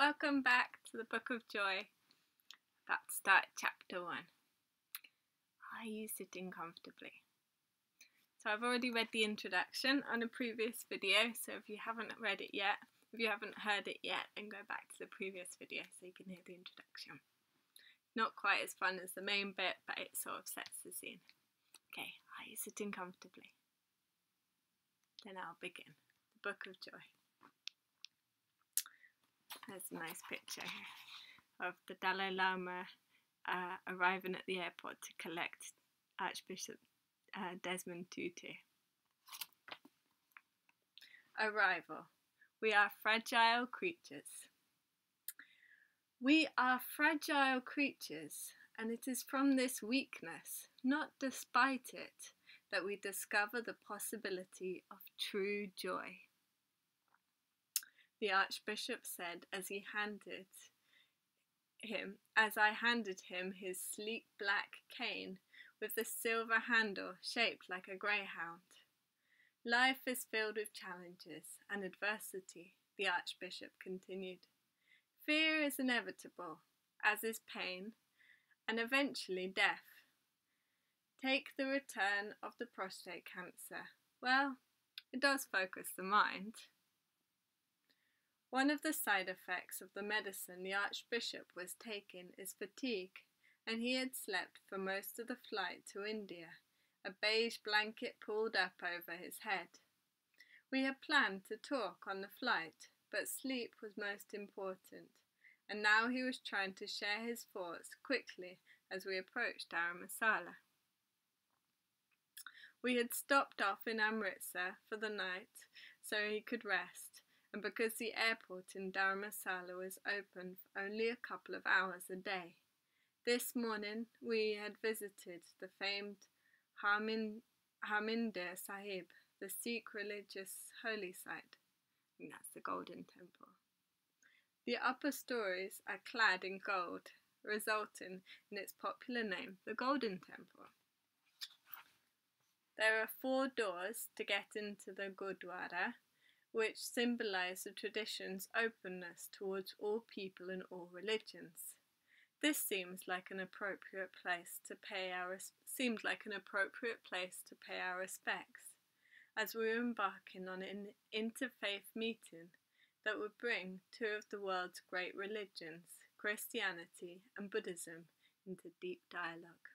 welcome back to the Book of Joy. About to start chapter 1. Are you sitting comfortably? So I've already read the introduction on a previous video, so if you haven't read it yet, if you haven't heard it yet, then go back to the previous video so you can hear the introduction. Not quite as fun as the main bit, but it sort of sets the scene. Okay, are you sitting comfortably? Then I'll begin. The Book of Joy. There's a nice picture here of the Dalai Lama arriving at the airport to collect Archbishop Desmond Tutu. Arrival. We are fragile creatures. We are fragile creatures, and it is from this weakness, not despite it, that we discover the possibility of true joy. The Archbishop said as I handed him his sleek black cane with the silver handle shaped like a greyhound. Life is filled with challenges and adversity, the Archbishop continued. Fear is inevitable, as is pain, and eventually death. Take the return of the prostate cancer. Well, it does focus the mind. One of the side effects of the medicine the Archbishop was taking is fatigue, and he had slept for most of the flight to India, a beige blanket pulled up over his head. We had planned to talk on the flight, but sleep was most important, and now he was trying to share his thoughts quickly as we approached Dharamsala. We had stopped off in Amritsar for the night so he could rest, and because the airport in Dharamsala was open for only a couple of hours a day. This morning we had visited the famed Harmandir Sahib, the Sikh religious holy site, and that's the Golden Temple. The upper stories are clad in gold, resulting in its popular name, the Golden Temple. There are 4 doors to get into the Gurdwara, which symbolise the tradition's openness towards all people and all religions. This seemed like an appropriate place to pay our respects, as we were embarking on an interfaith meeting that would bring 2 of the world's great religions, Christianity and Buddhism, into deep dialogue.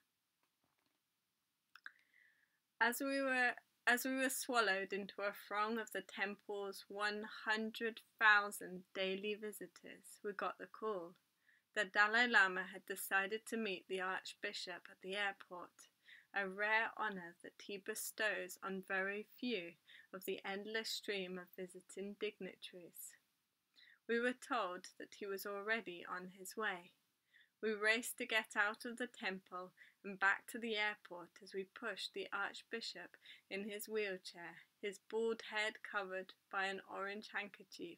As we were swallowed into a throng of the temple's 100,000 daily visitors, we got the call. The Dalai Lama had decided to meet the Archbishop at the airport, a rare honour that he bestows on very few of the endless stream of visiting dignitaries. We were told that he was already on his way. We raced to get out of the temple and back to the airport as we pushed the Archbishop in his wheelchair, his bald head covered by an orange handkerchief,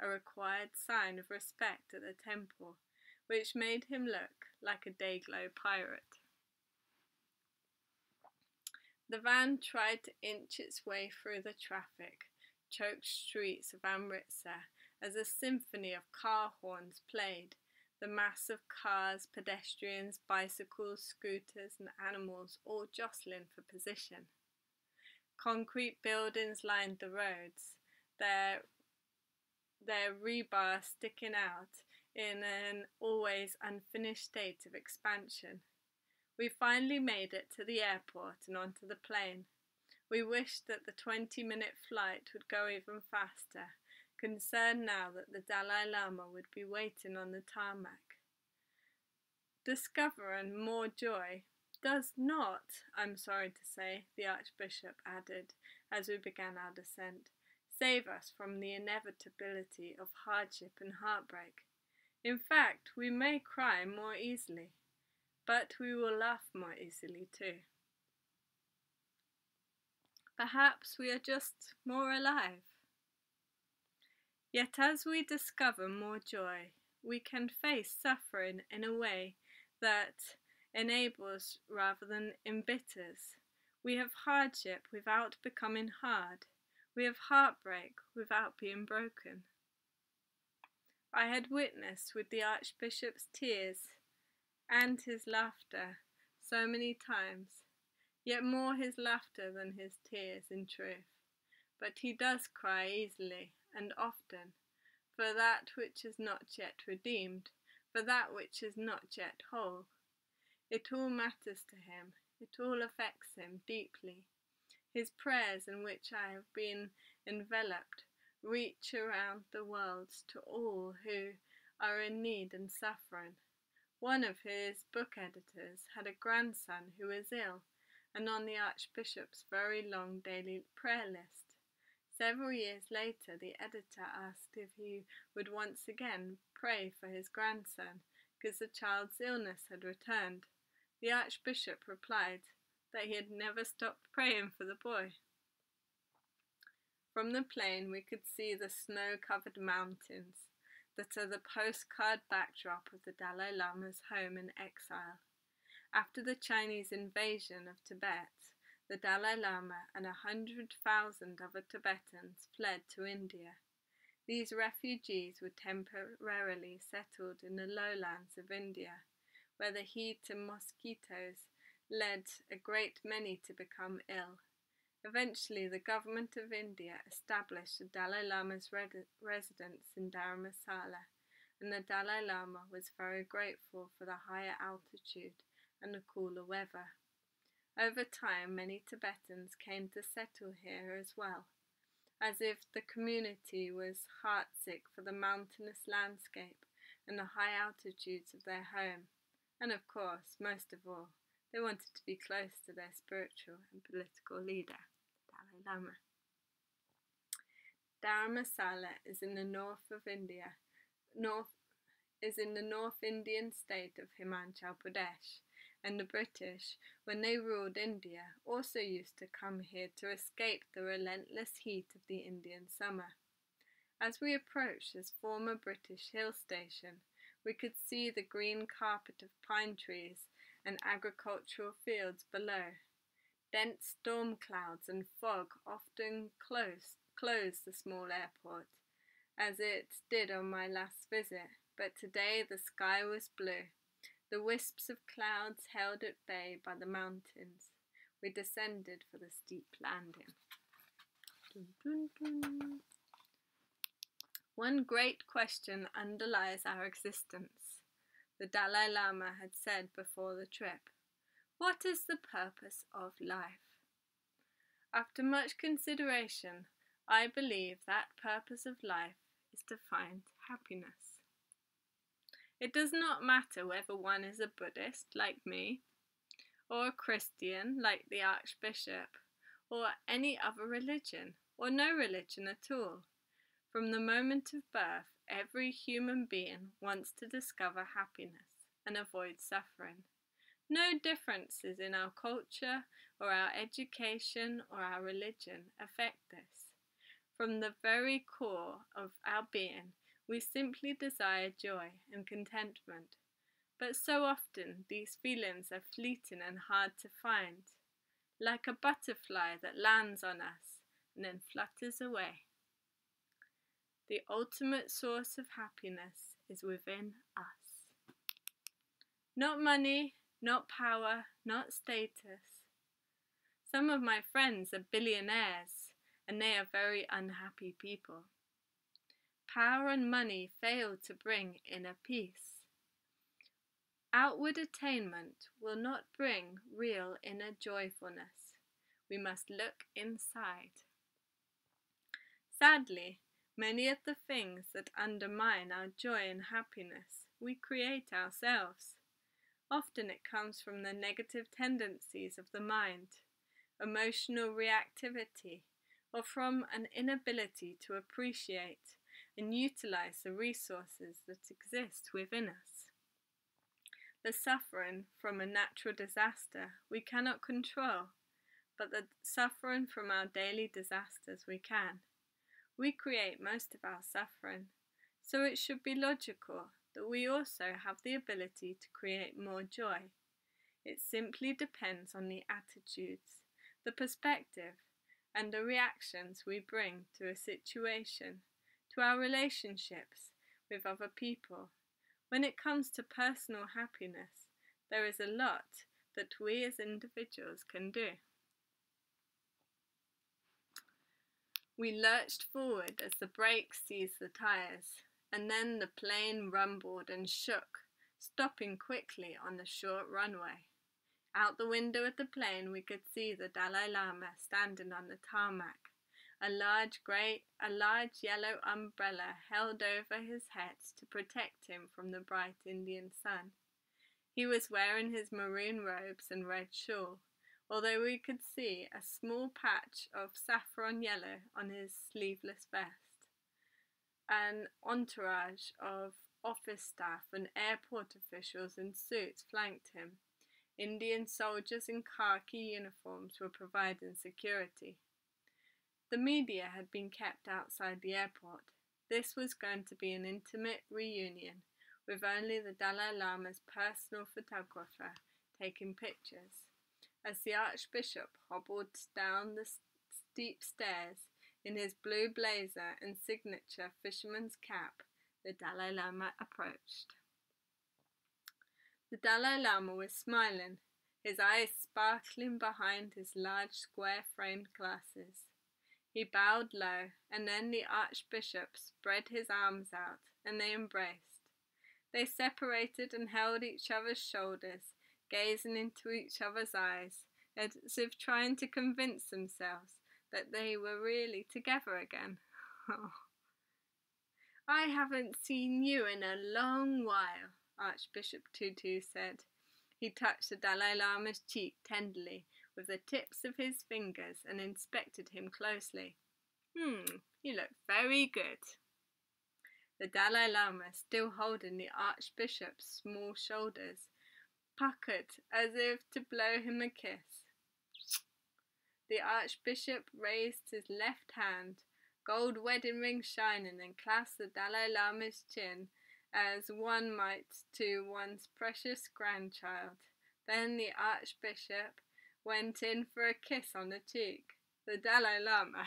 a required sign of respect at the temple, which made him look like a day-glow pirate. The van tried to inch its way through the traffic, choked streets of Amritsar as a symphony of car horns played. The mass of cars, pedestrians, bicycles, scooters and animals all jostling for position. Concrete buildings lined the roads, their rebar sticking out in an always unfinished state of expansion. We finally made it to the airport and onto the plane. We wished that the 20-minute flight would go even faster, concerned now that the Dalai Lama would be waiting on the tarmac. Discovering more joy does not, I'm sorry to say, the Archbishop added as we began our descent, save us from the inevitability of hardship and heartbreak. In fact, we may cry more easily, but we will laugh more easily too. Perhaps we are just more alive. Yet as we discover more joy, we can face suffering in a way that enables rather than embitters. We have hardship without becoming hard. We have heartbreak without being broken. I had witnessed with the Archbishop's tears and his laughter so many times, yet more his laughter than his tears in truth. But he does cry easily and often, for that which is not yet redeemed, for that which is not yet whole. It all matters to him, it all affects him deeply. His prayers, in which I have been enveloped, reach around the world to all who are in need and suffering. One of his book editors had a grandson who was ill and on the Archbishop's very long daily prayer list. Several years later, the editor asked if he would once again pray for his grandson, because the child's illness had returned. The Archbishop replied that he had never stopped praying for the boy. From the plain we could see the snow-covered mountains that are the postcard backdrop of the Dalai Lama's home in exile. After the Chinese invasion of Tibet, the Dalai Lama and 100,000 other Tibetans fled to India. These refugees were temporarily settled in the lowlands of India, where the heat and mosquitoes led a great many to become ill. Eventually, the government of India established the Dalai Lama's residence in Dharamsala, and the Dalai Lama was very grateful for the higher altitude and the cooler weather. Over time, many Tibetans came to settle here as well, as if the community was heartsick for the mountainous landscape and the high altitudes of their home, and of course, most of all, they wanted to be close to their spiritual and political leader, the Dalai Lama. Dharamsala is in the north of India, is in the North Indian state of Himachal Pradesh, and the British, when they ruled India, also used to come here to escape the relentless heat of the Indian summer. As we approached this former British hill station, we could see the green carpet of pine trees and agricultural fields below. Dense storm clouds and fog often closed the small airport, as it did on my last visit, but today the sky was blue. The wisps of clouds held at bay by the mountains. We descended for the steep landing. Dun, dun, dun. One great question underlies our existence, the Dalai Lama had said before the trip. What is the purpose of life? After much consideration, I believe that purpose of life is to find happiness. It does not matter whether one is a Buddhist, like me, or a Christian, like the Archbishop, or any other religion, or no religion at all. From the moment of birth, every human being wants to discover happiness and avoid suffering. No differences in our culture, or our education, or our religion affect this. From the very core of our being, we simply desire joy and contentment, but so often these feelings are fleeting and hard to find, like a butterfly that lands on us and then flutters away. The ultimate source of happiness is within us. Not money, not power, not status. Some of my friends are billionaires, and they are very unhappy people. Power and money fail to bring inner peace. Outward attainment will not bring real inner joyfulness. We must look inside. Sadly, many of the things that undermine our joy and happiness we create ourselves. Often it comes from the negative tendencies of the mind, emotional reactivity, or from an inability to appreciate and utilize the resources that exist within us. The suffering from a natural disaster we cannot control, but the suffering from our daily disasters we can. We create most of our suffering, so it should be logical that we also have the ability to create more joy. It simply depends on the attitudes, the perspective, and the reactions we bring to a situation, to our relationships, with other people. When it comes to personal happiness, there is a lot that we as individuals can do. We lurched forward as the brakes seized the tires, and then the plane rumbled and shook, stopping quickly on the short runway. Out the window of the plane we could see the Dalai Lama standing on the tarmac, a large yellow umbrella held over his head to protect him from the bright Indian sun. He was wearing his maroon robes and red shawl, although we could see a small patch of saffron yellow on his sleeveless vest. An entourage of office staff and airport officials in suits flanked him. Indian soldiers in khaki uniforms were providing security. The media had been kept outside the airport. This was going to be an intimate reunion, with only the Dalai Lama's personal photographer taking pictures. As the Archbishop hobbled down the steep stairs in his blue blazer and signature fisherman's cap, the Dalai Lama approached. The Dalai Lama was smiling, his eyes sparkling behind his large square-framed glasses. He bowed low, and then the Archbishop spread his arms out, and they embraced. They separated and held each other's shoulders, gazing into each other's eyes, as if trying to convince themselves that they were really together again. "I haven't seen you in a long while," Archbishop TuTu said. He touched the Dalai Lama's cheek tenderly with the tips of his fingers and inspected him closely. You look very good." The Dalai Lama, still holding the Archbishop's small shoulders, puckered as if to blow him a kiss. The Archbishop raised his left hand, gold wedding ring shining, and clasped the Dalai Lama's chin as one might to one's precious grandchild. Then the Archbishop went in for a kiss on the cheek. The Dalai Lama,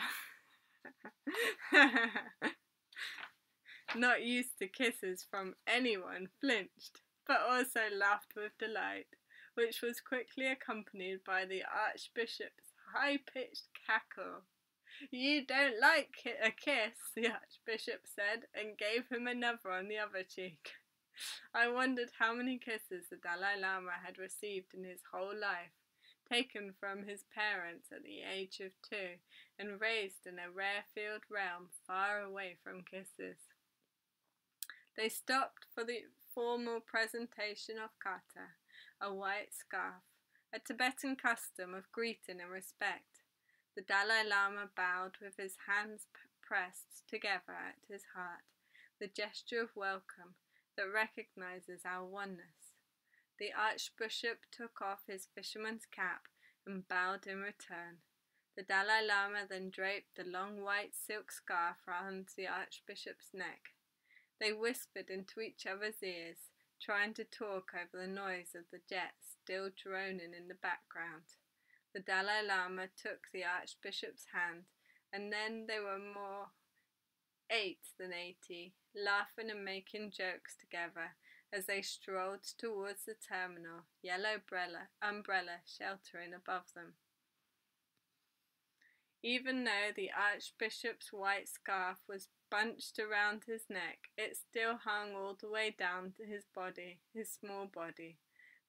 not used to kisses from anyone, flinched, but also laughed with delight, which was quickly accompanied by the Archbishop's high-pitched cackle. "You don't like a kiss," the Archbishop said, and gave him another on the other cheek. I wondered how many kisses the Dalai Lama had received in his whole life, taken from his parents at the age of 2 and raised in a rarefied realm far away from kisses. They stopped for the formal presentation of kata, a white scarf, a Tibetan custom of greeting and respect. The Dalai Lama bowed with his hands pressed together at his heart, the gesture of welcome that recognizes our oneness. The Archbishop took off his fisherman's cap and bowed in return. The Dalai Lama then draped the long white silk scarf round the Archbishop's neck. They whispered into each other's ears, trying to talk over the noise of the jets still droning in the background. The Dalai Lama took the Archbishop's hand, and then they were more 8 than 80, laughing and making jokes together as they strolled towards the terminal, yellow umbrella sheltering above them. Even though the Archbishop's white scarf was bunched around his neck, it still hung all the way down to his body, his small body.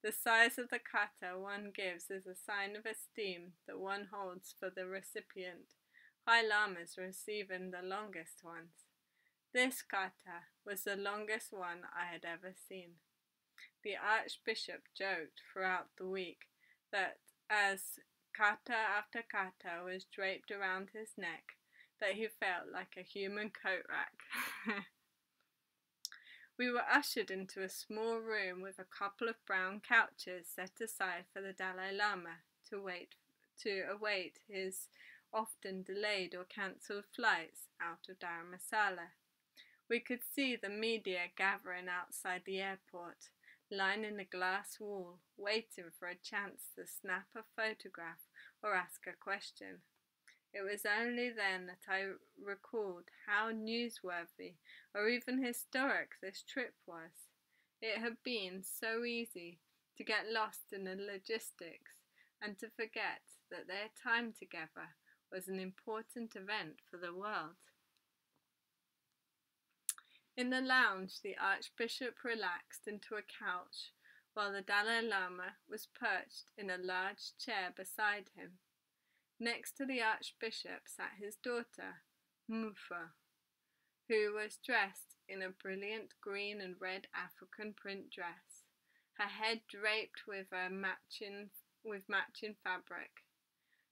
The size of the kata one gives is a sign of esteem that one holds for the recipient, high lamas receiving the longest ones. This kata was the longest one I had ever seen. The Archbishop joked throughout the week that as kata after kata was draped around his neck, that he felt like a human coat rack. We were ushered into a small room with a couple of brown couches set aside for the Dalai Lama to await his often delayed or cancelled flights out of Dharamsala. We could see the media gathering outside the airport, lining the glass wall, waiting for a chance to snap a photograph or ask a question. It was only then that I recalled how newsworthy or even historic this trip was. It had been so easy to get lost in the logistics and to forget that their time together was an important event for the world. In the lounge, the Archbishop relaxed into a couch while the Dalai Lama was perched in a large chair beside him. Next to the Archbishop sat his daughter, Mufa, who was dressed in a brilliant green and red African print dress, her head draped with matching fabric.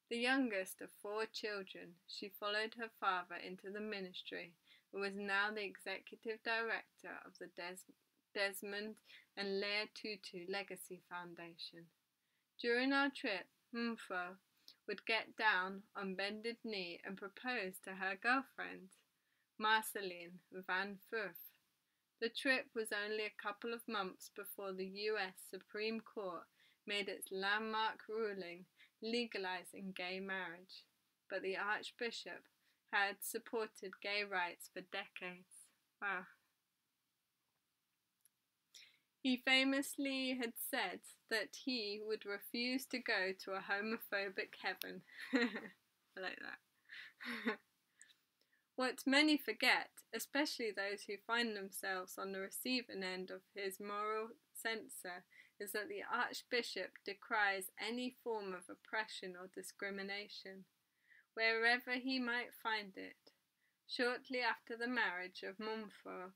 The youngest of 4 children, she followed her father into the ministry and was now the executive director of the Desmond and Leah TuTu Legacy Foundation. During our trip, Mufa would get down on bended knee and propose to her girlfriend, Marceline Van Furth. The trip was only a couple of months before the US Supreme Court made its landmark ruling legalizing gay marriage, but the Archbishop had supported gay rights for decades. Wow. He famously had said that he would refuse to go to a homophobic heaven. I like that. What many forget, especially those who find themselves on the receiving end of his moral censor, is that the Archbishop decries any form of oppression or discrimination, wherever he might find it. Shortly after the marriage, Mumfo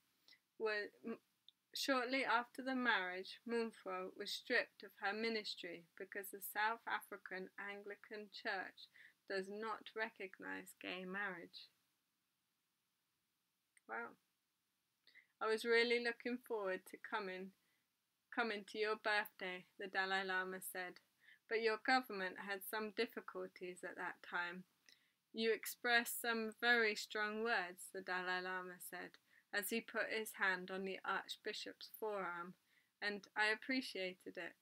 was stripped of her ministry because the South African Anglican Church does not recognize gay marriage. Wow. I was really looking forward to coming to your birthday, the Dalai Lama said, but your government had some difficulties at that time. You expressed some very strong words, the Dalai Lama said, as he put his hand on the Archbishop's forearm, and I appreciated it.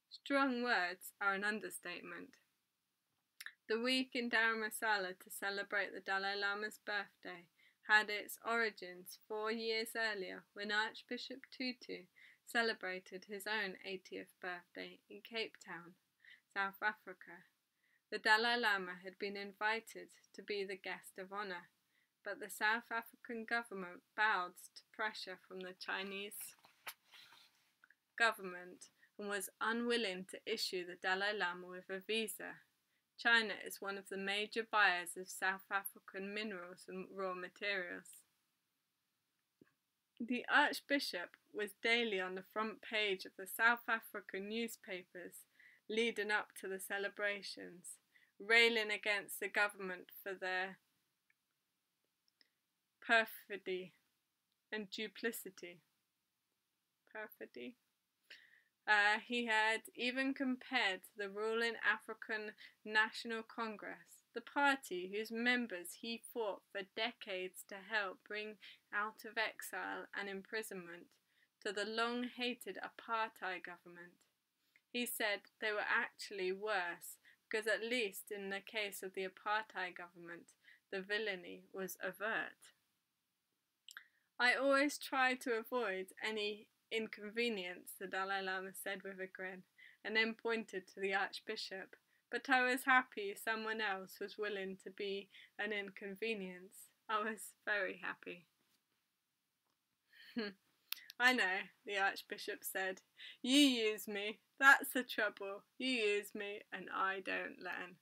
Strong words are an understatement. The week in Dharamsala to celebrate the Dalai Lama's birthday had its origins 4 years earlier when Archbishop TuTu celebrated his own 80th birthday in Cape Town, South Africa. The Dalai Lama had been invited to be the guest of honour, but the South African government bowed to pressure from the Chinese government and was unwilling to issue the Dalai Lama with a visa. China is one of the major buyers of South African minerals and raw materials. The Archbishop was daily on the front page of the South African newspapers leading up to the celebrations, railing against the government for their perfidy and duplicity. He had even compared the ruling African National Congress, the party whose members he fought for decades to help bring out of exile and imprisonment, to the long-hated apartheid government. He said they were actually worse, because at least in the case of the apartheid government, the villainy was overt. I always try to avoid any inconvenience, the Dalai Lama said with a grin, and then pointed to the Archbishop. But I was happy someone else was willing to be an inconvenience. I was very happy. I know, the Archbishop said. You use me. That's the trouble. You use me and I don't learn.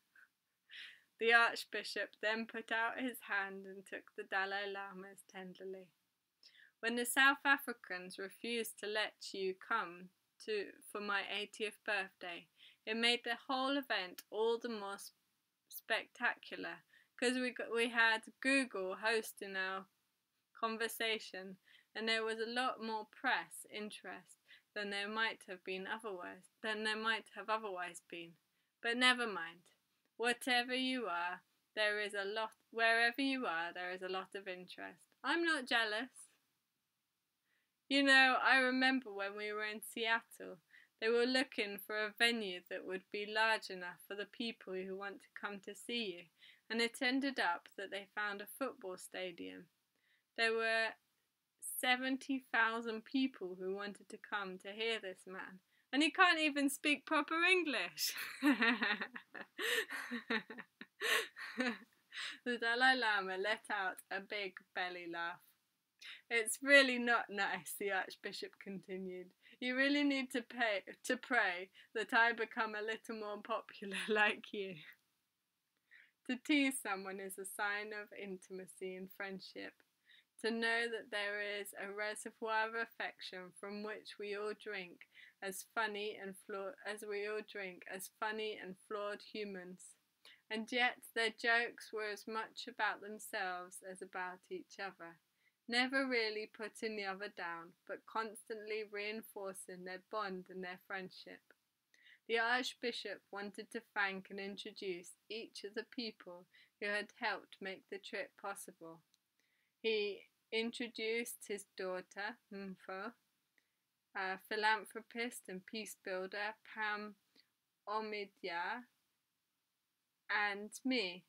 The Archbishop then put out his hand and took the Dalai Lama's tenderly. When the South Africans refused to let you come for my 80th birthday, it made the whole event all the more spectacular, because we had Google hosting our conversation, and there was a lot more press interest than there might have otherwise been. But never mind. Wherever you are, there is a lot of interest. I'm not jealous. You know, I remember when we were in Seattle, they were looking for a venue that would be large enough for the people who want to come to see you, and it ended up that they found a football stadium. There were 70,000 people who wanted to come to hear this man, and he can't even speak proper English. The Dalai Lama let out a big belly laugh. It's really not nice, the Archbishop continued. You really need to pray that I become a little more popular like you. To tease someone is a sign of intimacy and friendship. To know that there is a reservoir of affection from which we all drink as funny and flawed humans. And yet their jokes were as much about themselves as about each other, never really putting the other down, but constantly reinforcing their bond and their friendship. The Archbishop wanted to thank and introduce each of the people who had helped make the trip possible. He introduced his daughter, Mpho, a philanthropist and peace builder, Pam Omidya, and me,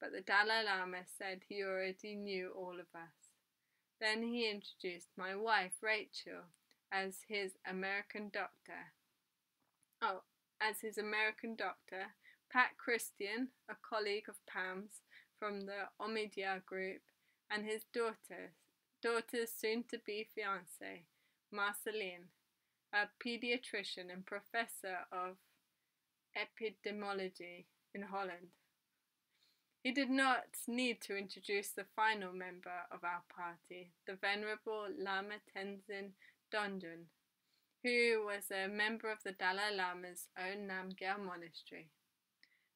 but the Dalai Lama said he already knew all of us. Then he introduced my wife, Rachel, as his American doctor. Pat Christian, a colleague of Pam's from the Omidya group, and his daughter's soon-to-be fiancée, Marceline, a pediatrician and professor of epidemiology in Holland. He did not need to introduce the final member of our party, the Venerable Lama Tenzin Donjun, who was a member of the Dalai Lama's own Namgyal monastery.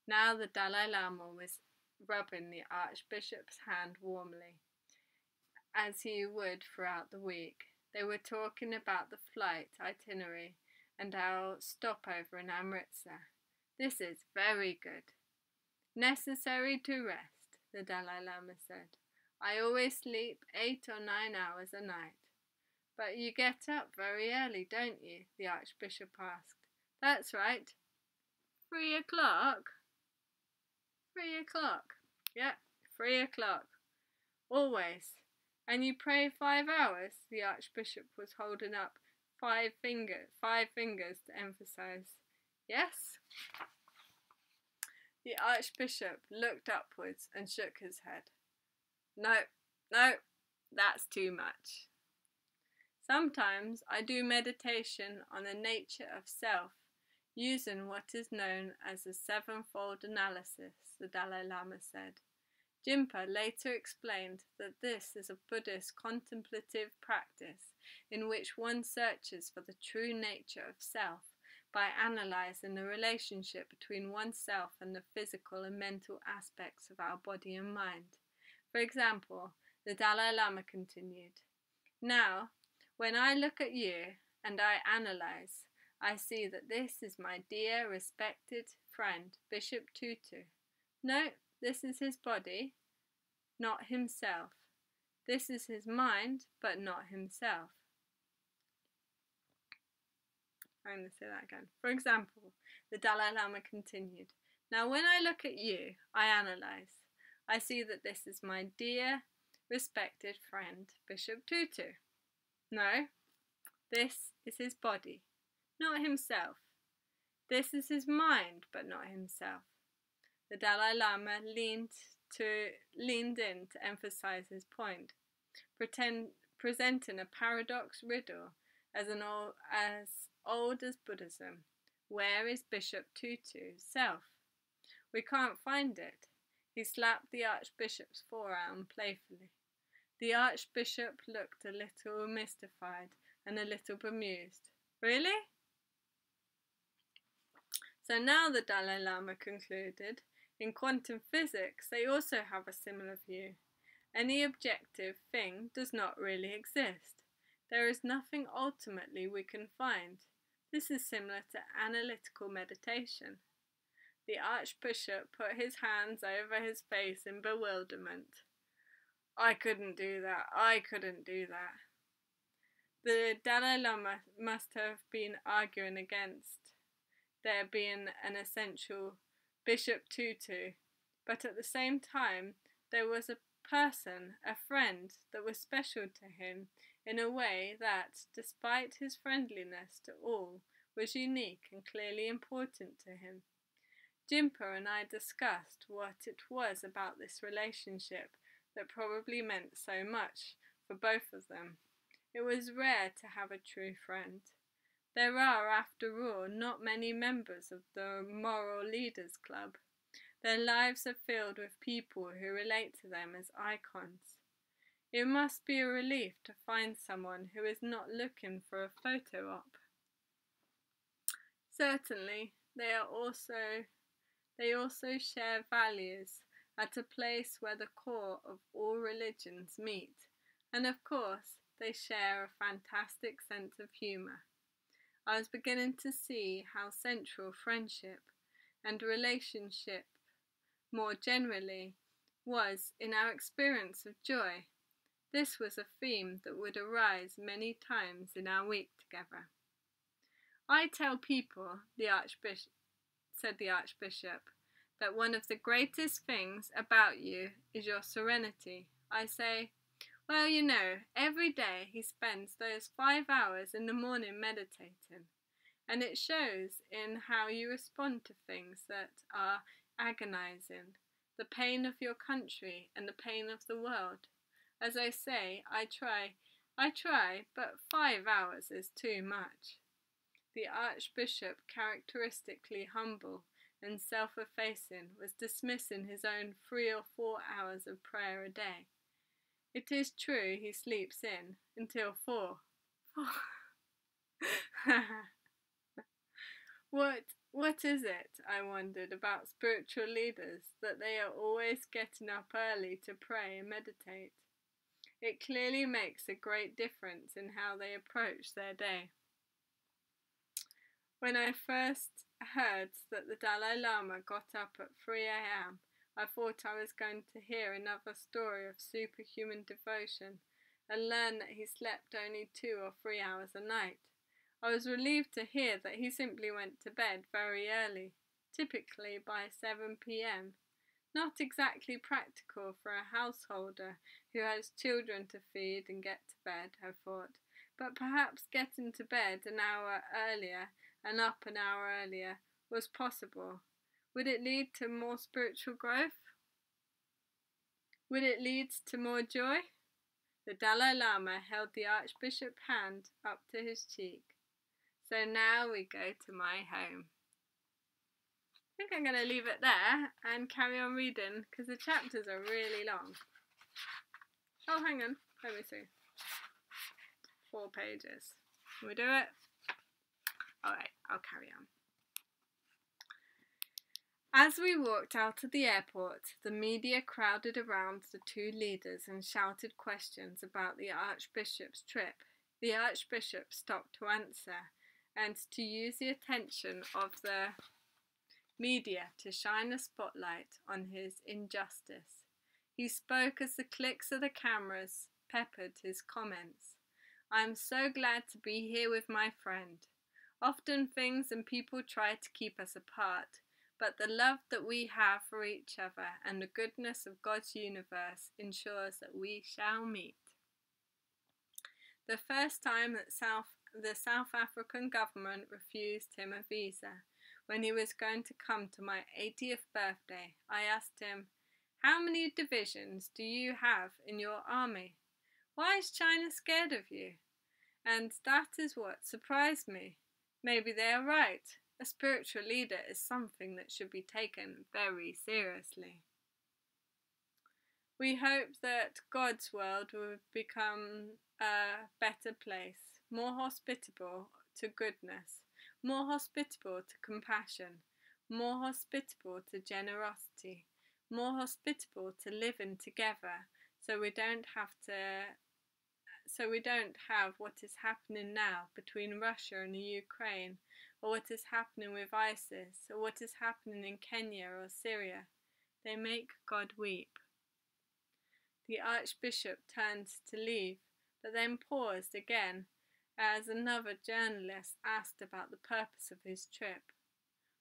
Now the Dalai Lama was rubbing the Archbishop's hand warmly, as he would throughout the week. They were talking about the flight itinerary and our stopover in Amritsar. This is very good. Necessary to rest, the Dalai Lama said. I always sleep 8 or 9 hours a night. But you get up very early, don't you? The Archbishop asked. That's right. 3 o'clock? 3 o'clock. Yeah, 3 o'clock. Always. And you pray 5 hours? The Archbishop was holding up 5 fingers to emphasize. Yes? The Archbishop looked upwards and shook his head. No, that's too much. Sometimes I do meditation on the nature of self, using what is known as the sevenfold analysis, the Dalai Lama said. Jimpa later explained that this is a Buddhist contemplative practice in which one searches for the true nature of self by analysing the relationship between oneself and the physical and mental aspects of our body and mind. For example, the Dalai Lama continued, Now, when I look at you and I analyse, I see that this is my dear, respected friend, Bishop TuTu. No, this is his body, not himself. This is his mind, but not himself. I'm going to say that again. For example, the Dalai Lama continued, Now when I look at you, I analyse. I see that this is my dear, respected friend, Bishop TuTu. No, this is his body, not himself. This is his mind, but not himself. The Dalai Lama leaned in to emphasize his point, presenting a paradox riddle as old as Buddhism. Where is Bishop TuTu's self? We can't find it. He slapped the Archbishop's forearm playfully. The Archbishop looked a little mystified and a little bemused. Really? So now the Dalai Lama concluded, in quantum physics they also have a similar view. Any objective thing does not really exist. There is nothing ultimately we can find. This is similar to analytical meditation. The Archbishop put his hands over his face in bewilderment. I couldn't do that. The Dalai Lama must have been arguing against there being an essential Bishop TuTu but at the same time there was a person, a friend, that was special to him in a way that, despite his friendliness to all, was unique and clearly important to him. Jimper and I discussed what it was about this relationship that probably meant so much for both of them. It was rare to have a true friend. There are, after all, not many members of the Moral Leaders Club. Their lives are filled with people who relate to them as icons. It must be a relief to find someone who is not looking for a photo op. Certainly, they also share values at a place where the core of all religions meet, and of course, they share a fantastic sense of humour. I was beginning to see how central friendship and relationship more generally was in our experience of joy. This was a theme that would arise many times in our week together. I tell people, said the Archbishop, that one of the greatest things about you is your serenity. I say, well, you know, every day he spends those 5 hours in the morning meditating, and it shows in how you respond to things that are agonizing, the pain of your country and the pain of the world. As I say, I try, but 5 hours is too much. The Archbishop, characteristically humble and self-effacing, was dismissing his own 3 or 4 hours of prayer a day. It is true he sleeps in until 4. What is it, I wondered, about spiritual leaders that they are always getting up early to pray and meditate? It clearly makes a great difference in how they approach their day. When I first heard that the Dalai Lama got up at 3 a.m, I thought I was going to hear another story of superhuman devotion and learn that he slept only 2 or 3 hours a night. I was relieved to hear that he simply went to bed very early, typically by 7 p.m. Not exactly practical for a householder who has children to feed and get to bed, I thought, but perhaps getting to bed an hour earlier and up an hour earlier was possible. Would it lead to more spiritual growth? Would it lead to more joy? The Dalai Lama held the Archbishop's hand up to his cheek. So now we go to my home. I think I'm going to leave it there and carry on reading because the chapters are really long. Oh, hang on. Let me see. 4 pages. Can we do it? Alright, I'll carry on. As we walked out of the airport, the media crowded around the 2 leaders and shouted questions about the Archbishop's trip. The Archbishop stopped to answer and to use the attention of the media to shine a spotlight on his injustice. He spoke as the clicks of the cameras peppered his comments. I am so glad to be here with my friend. Often things and people try to keep us apart, but the love that we have for each other and the goodness of God's universe ensures that we shall meet. The first time that the South African government refused him a visa when he was going to come to my 80th birthday, I asked him, "How many divisions do you have in your army? Why is China scared of you?" And that is what surprised me. Maybe they are right. A spiritual leader is something that should be taken very seriously. We hope that God's world will become a better place, more hospitable to goodness, more hospitable to compassion, more hospitable to generosity, more hospitable to living together so we don't have what is happening now between Russia and the Ukraine, or what is happening with ISIS, or what is happening in Kenya or Syria. They make God weep. The Archbishop turned to leave, but then paused again as another journalist asked about the purpose of his trip.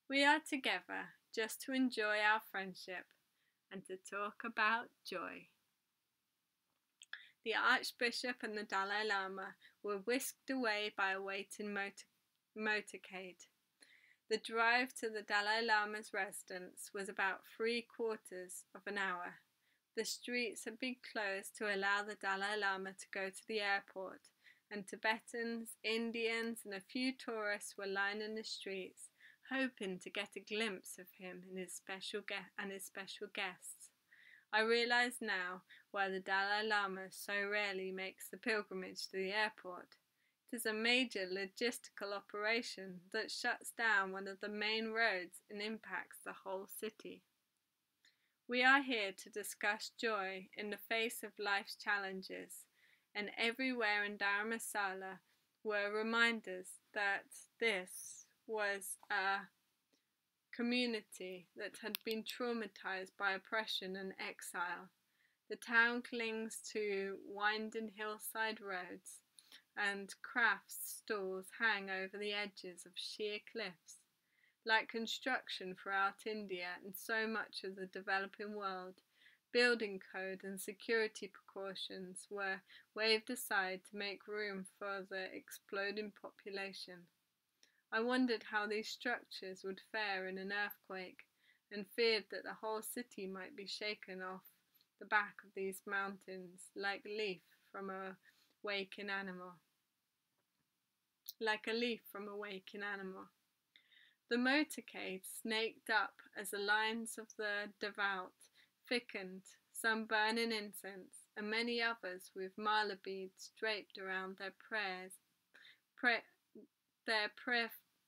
We are together just to enjoy our friendship. and to talk about joy. The Archbishop and the Dalai Lama were whisked away by a waiting motorcade. The drive to the Dalai Lama's residence was about 3/4 of an hour. The streets had been closed to allow the Dalai Lama to go to the airport, and Tibetans, Indians, and a few tourists were lining the streets, hoping to get a glimpse of him and his special guests. I realise now why the Dalai Lama so rarely makes the pilgrimage to the airport. It is a major logistical operation that shuts down one of the main roads and impacts the whole city. We are here to discuss joy in the face of life's challenges, and everywhere in Dharamsala were reminders that this was a community that had been traumatized by oppression and exile. The town clings to winding hillside roads, and crafts stalls hang over the edges of sheer cliffs. Like construction throughout India and so much of the developing world, building code and security precautions were waved aside to make room for the exploding population. I wondered how these structures would fare in an earthquake, and feared that the whole city might be shaken off the back of these mountains like a leaf from a waking animal. The motorcade snaked up as the lines of the devout thickened, some burning incense, and many others with mala beads draped around their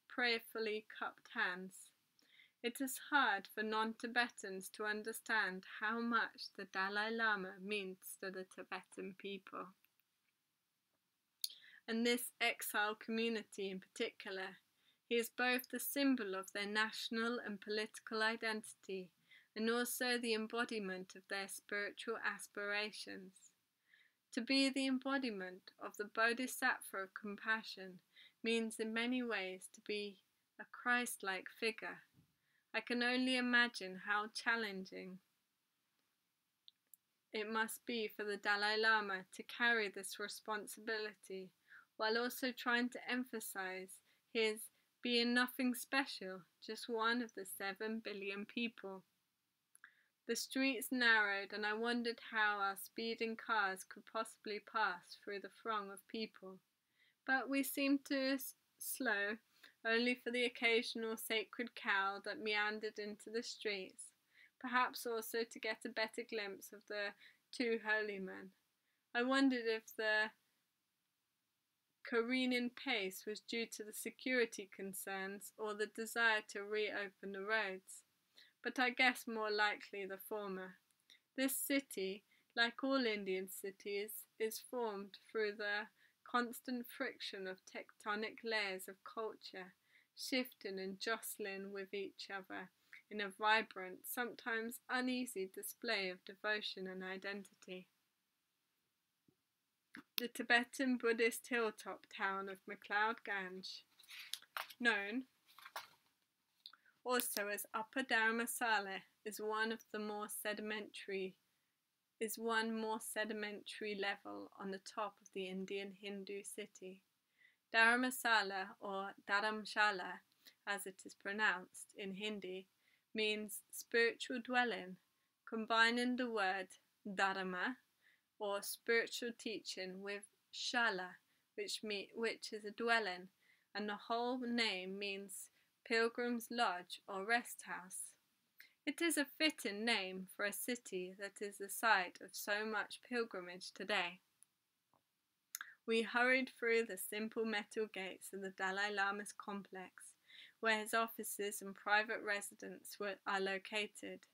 prayerfully cupped hands. It is hard for non-Tibetans to understand how much the Dalai Lama means to the Tibetan people. And this exiled community in particular. He is both the symbol of their national and political identity, and also the embodiment of their spiritual aspirations. To be the embodiment of the Bodhisattva of compassion means in many ways to be a Christ-like figure. I can only imagine how challenging it must be for the Dalai Lama to carry this responsibility, while also trying to emphasize his being nothing special, just one of the 7 billion people. The streets narrowed, and I wondered how our speeding cars could possibly pass through the throng of people. But we seemed to slow, only for the occasional sacred cow that meandered into the streets, perhaps also to get a better glimpse of the 2 holy men. I wondered if the careening pace was due to the security concerns or the desire to reopen the roads, but I guess more likely the former. This city, like all Indian cities, is formed through the constant friction of tectonic layers of culture, shifting and jostling with each other in a vibrant, sometimes uneasy display of devotion and identity. The Tibetan Buddhist hilltop town of McLeod Ganj, known also as Upper Dharamsala, is one more sedimentary level on the top of the Indian Hindu city. Dharamsala, or Dharamshala as it is pronounced in Hindi, means spiritual dwelling, combining the word dharma, or spiritual teaching, with shala, which is a dwelling, and the whole name means pilgrim's lodge or rest house. It is a fitting name for a city that is the site of so much pilgrimage today. We hurried through the simple metal gates of the Dalai Lama's complex, where his offices and private residence are located.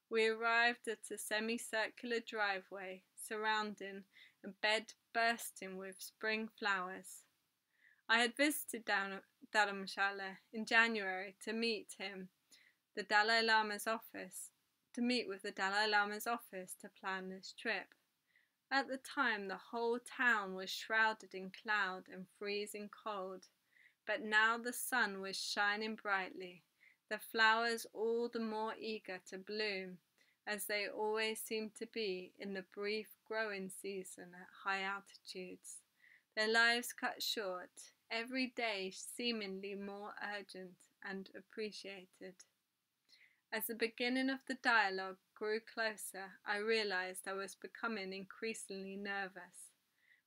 We arrived at a semicircular driveway surrounding a bed bursting with spring flowers. I had visited Dharamshala in January to meet with the Dalai Lama's office to plan this trip. At the time, the whole town was shrouded in cloud and freezing cold, but now the sun was shining brightly, the flowers all the more eager to bloom, as they always seem to be in the brief growing season at high altitudes, their lives cut short, every day seemingly more urgent and appreciated. As the beginning of the dialogue grew closer, I realized I was becoming increasingly nervous,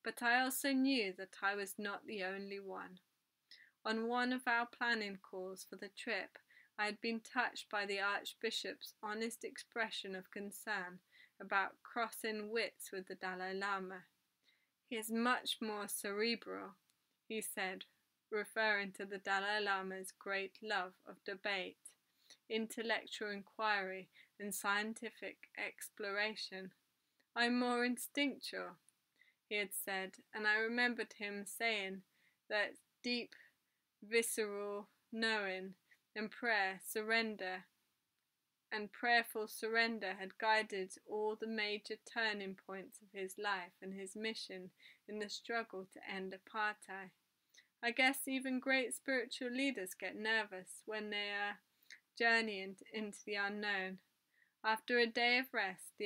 but I also knew that I was not the only one. On one of our planning calls for the trip, I had been touched by the Archbishop's honest expression of concern about crossing wits with the Dalai Lama. He is much more cerebral, he said, referring to the Dalai Lama's great love of debate, intellectual inquiry, and scientific exploration. I'm more instinctual, he had said, and I remembered him saying that deep, visceral knowing and prayerful surrender had guided all the major turning points of his life and his mission in the struggle to end apartheid. I guess even great spiritual leaders get nervous when they are journeying into the unknown. After a day of rest for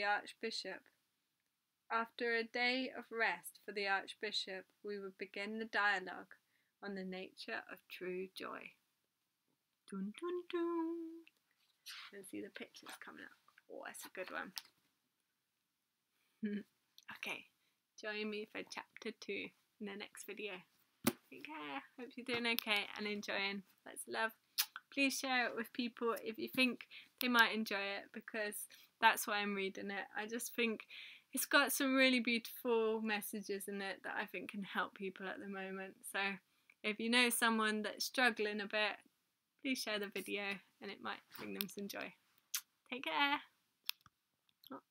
the Archbishop, we would begin the dialogue on the nature of true joy. Dun, dun, dun. And see the pictures coming up. Oh, that's a good one. Okay, join me for chapter 2 in the next video. Take care. Hope you're doing okay and enjoying. Lots of love. Please share it with people if you think they might enjoy it, because that's why I'm reading it. I just think it's got some really beautiful messages in it that I think can help people at the moment. So if you know someone that's struggling a bit, please share the video and it might bring them some joy. Take care. Oh.